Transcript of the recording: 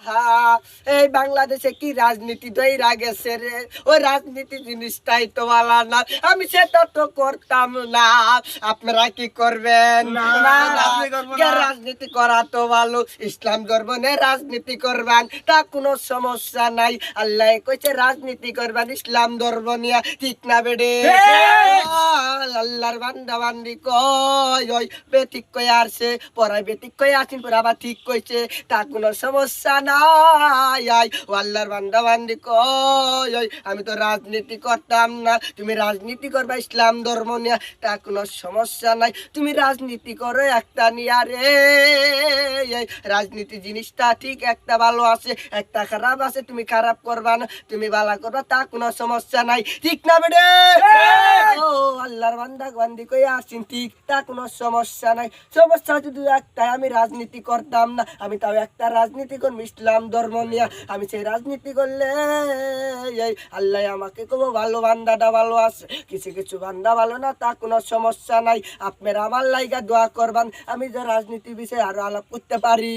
হ্যাঁ, এই বাংলাদেশে কি রাজনীতি দইরা গেছে রে, ওই রাজনীতি জিনিসটাই তো ভালো না, আমি সেটা তো করতাম না। আপনারা কি করবেন? না, রাজনীতি করবো না। রাজনীতি করা তো ভালো, ইসলাম ধর্ম নিয়ে রাজনীতি করবেন তা কোনো সমস্যা নাই। আল্লাহ কইছে রাজনীতি করবেন ইসলাম ধর্ম নিয়ে, ঠিক না বেডে? আল্লাহর বান্দা বান্দি কয় ওই বেঠিক কই আসছে, পড়ায় বেঠিক কই আসেন পরে আবার ঠিক কইছে, তা কোনো সমস্যা নাই। ও আল্লাহর বান্দা বান্দি কয় ওই আমি তো রাজনীতি করতাম না, তুমি রাজনীতি করবা ইসলাম ধর্ম নিয়ে, তা কোনো সমস্যা নাই। তুমি রাজনীতি করো একটা নিয়া রে, এই রাজনীতি জিনিসটা ঠিক একটা ভালো আছে একটা খারাপ আছে, তুমি খারাপ করবা না, তুমি ভালো করবা, তা কোনো সমস্যা নাই, ঠিক না বেডে? ও আল্লাহর বান্দা বান্দি কই আসিন ঠিক, তা কোনো সমস্যা নাই। সমস্যা যদি একটাই, আমি রাজনীতি করতাম না, আমি তাও একটা রাজনীতি করবো ইসলাম ধর্ম নিয়ে, আমি সেই রাজনীতি করলে এই আল্লাহ আমাকে কব ভালো বান্দাটা ভালো আছে, কিছু কিছু বান্দা ভালো না, তা কোনো সমস্যা নাই। আপনারা আমার লাইগা দোয়া করবেন, আমি যে রাজনীতি বিষয়ে আরো আলাপ করতে পারি।